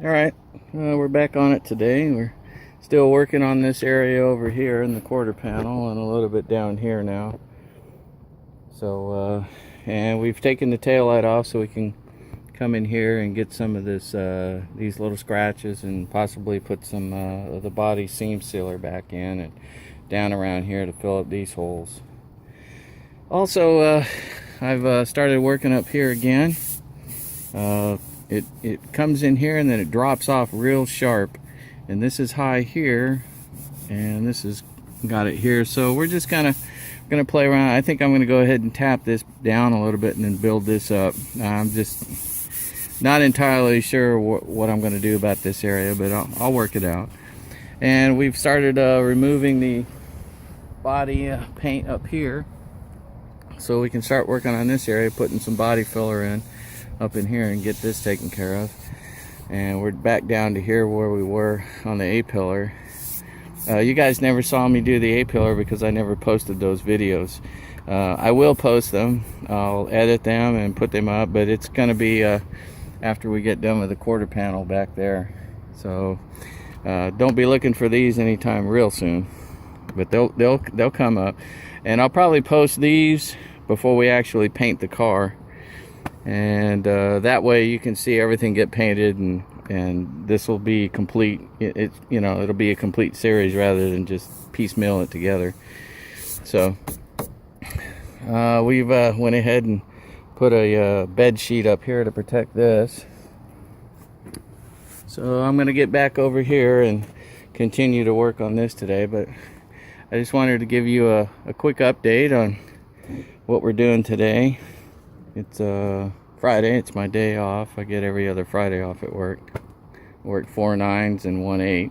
Alright, we're back on it today. We're still working on this area over here in the quarter panel and a little bit down here now. So, and we've taken the tail light off so we can come in here and get some of this, these little scratches, and possibly put some of the body seam sealer back in and down around here to fill up these holes. Also, I've started working up here again. It comes in here and then it drops off real sharp, and this is high here and this is got it here, so we're just kind of gonna play around. I think I'm gonna go ahead and tap this down a little bit and then build this up. I'm just not entirely sure what I'm gonna do about this area, but I'll work it out. And we've started removing the body paint up here, so we can start working on this area, putting some body filler in up in here and get this taken care of. And we're back down to here where we were on the A-pillar. You guys never saw me do the A-pillar because I never posted those videos. I will post them. I'll edit them and put them up, but it's gonna be after we get done with the quarter panel back there. So don't be looking for these anytime real soon, but they'll come up. And I'll probably post these before we actually paint the car, and that way you can see everything get painted, and this will be complete. You know, it'll be a complete series rather than just piecemeal it together. So we've went ahead and put a bed sheet up here to protect this. So I'm gonna get back over here and continue to work on this today, but I just wanted to give you a quick update on what we're doing today. It's Friday, it's my day off. I get every other Friday off at work. I work 4 9s and 1 8.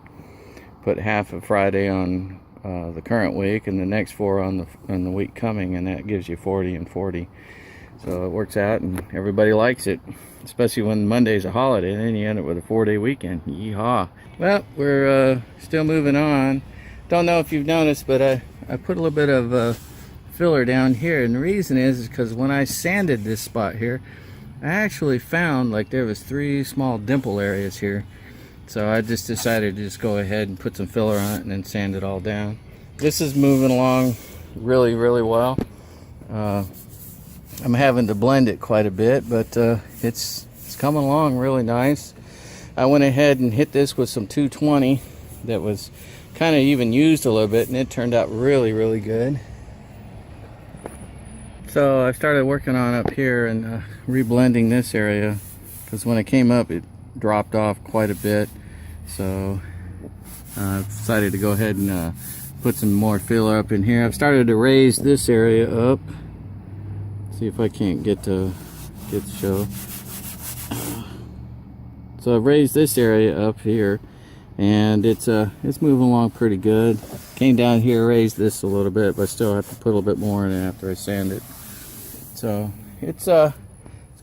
Put half of Friday on the current week and the next 4 on the week coming, and that gives you 40 and 40. So it works out and everybody likes it, especially when Monday's a holiday, and then you end up with a 4-day weekend. Yeehaw. Well, we're still moving on. Don't know if you've noticed, but I put a little bit of filler down here, and the reason is because when I sanded this spot here, I actually found like there was 3 small dimple areas here. So I just decided to just go ahead and put some filler on it and then sand it all down. This is moving along really, really well. I'm having to blend it quite a bit, but it's coming along really nice. I went ahead and hit this with some 220 that was kind of even used a little bit, and it turned out really, really good. So I started working on up here and reblending this area, because when it came up it dropped off quite a bit. So I decided to go ahead and put some more filler up in here. I've started to raise this area up. See if I can't get to show. So I've raised this area up here, and it's moving along pretty good. Came down here, raised this a little bit, but I still have to put a little bit more in it after I sand it. So it's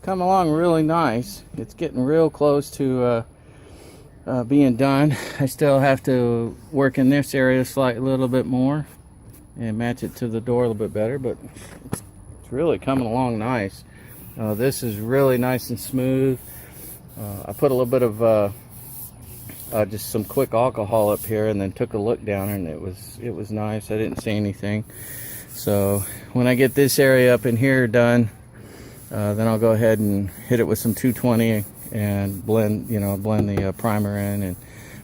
come along really nice. It's getting real close to being done. I still have to work in this area a little bit more and match it to the door a little bit better, but it's really coming along nice. This is really nice and smooth. I put a little bit of just some quick alcohol up here, and then took a look down, and it was nice. I didn't see anything. So when I get this area up in here done, then I'll go ahead and hit it with some 220 and blend the primer in and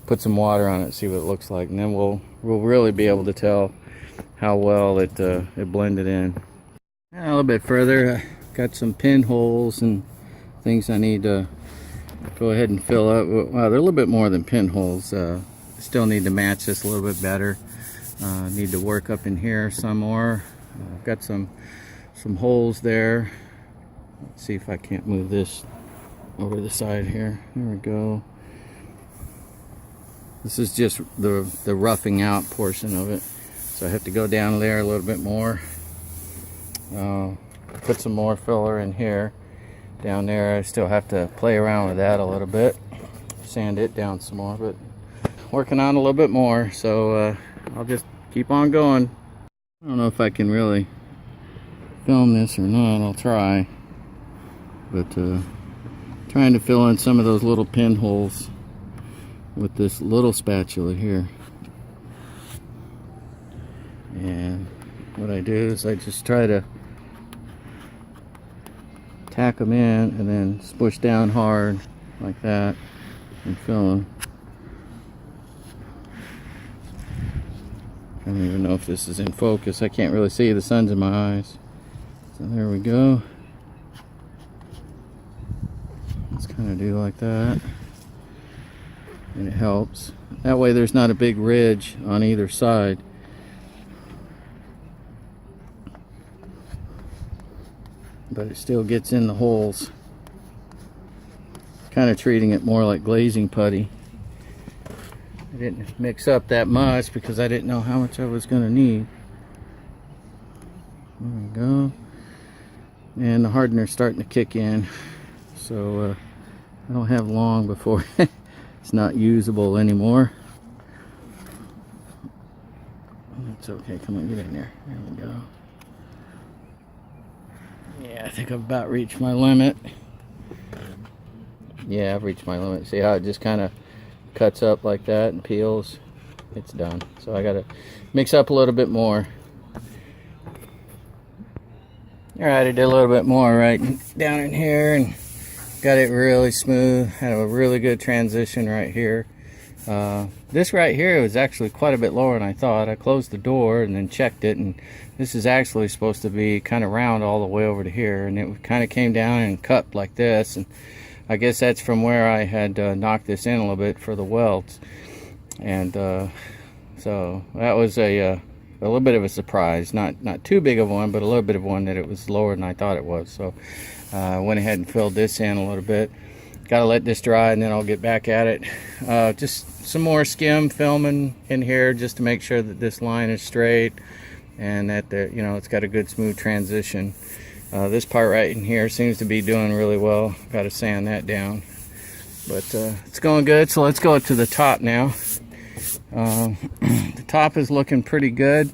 put some water on it, see what it looks like, and then we'll really be able to tell how well it blended in. And a little bit further, I got some pinholes and things I need to go ahead and fill up. Well, they're a little bit more than pinholes. Still need to match this a little bit better. Need to work up in here some more. I've got some holes there. Let's see if I can't move this over the side here. There we go. This is just the roughing out portion of it, so I have to go down there a little bit more. Put some more filler in here. Down there I still have to play around with that a little bit, sand it down some more, but working on a little bit more. So I'll just keep on going. I don't know if I can really film this or not. I'll try, but trying to fill in some of those little pinholes with this little spatula here. And what I do is I just try to tack them in and then push down hard like that and fill them. I don't even know if this is in focus. I can't really see, the sun's in my eyes. So there we go. Let's kind of do like that. And it helps. That way there's not a big ridge on either side. But it still gets in the holes. Kind of treating it more like glazing putty. I didn't mix up that much because I didn't know how much I was going to need. There we go. And the hardener's starting to kick in. So I don't have long before it's not usable anymore. It's okay, come on, get in there. There we go. Yeah, I think I've about reached my limit. Yeah, I've reached my limit. See how it just kind of cuts up like that and peels? It's done. So I gotta mix up a little bit more. Alright, I did a little bit more right down in here and got it really smooth. Had a really good transition right here. This right here was actually quite a bit lower than I thought. I closed the door and then checked it, and this is actually supposed to be kind of round all the way over to here, and it kind of came down and cupped like this, and I guess that's from where I had knocked this in a little bit for the welds. And so that was a little bit of a surprise. Not too big of one, but a little bit of one that it was lower than I thought it was. So I went ahead and filled this in a little bit. Gotta let this dry and then I'll get back at it. Just some more skim filming in here just to make sure that this line is straight and that it's got a good smooth transition. This part right in here seems to be doing really well. Got to sand that down, but it's going good. So let's go to the top now. The top is looking pretty good.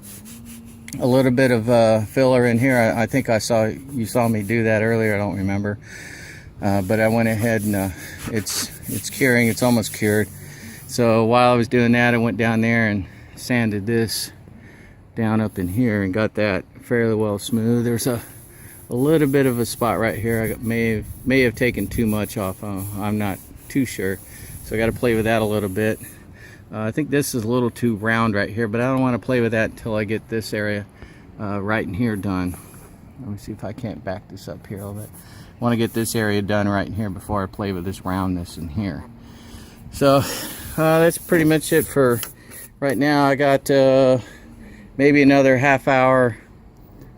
A little bit of filler in here. I think you saw me do that earlier. I don't remember, but I went ahead and it's curing. It's almost cured. So while I was doing that, I went down there and sanded this down up in here and got that fairly well smooth. There's a little bit of a spot right here. I may have taken too much off. I'm not too sure. So I got to play with that a little bit. I think this is a little too round right here, but I don't want to play with that until I get this area right in here done. Let me see if I can't back this up here a little bit. I want to get this area done right in here before I play with this roundness in here. So that's pretty much it for right now. I got maybe another half hour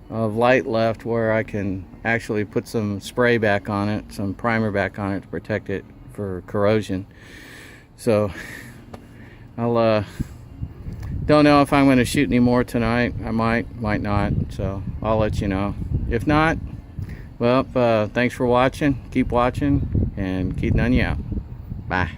of light left where I can actually put some spray back on it, some primer back on it to protect it for corrosion. So I'll don't know if I'm going to shoot any more tonight. I might not, so I'll let you know. If not, well, thanks for watching. Keep watching and keep none you out. Bye.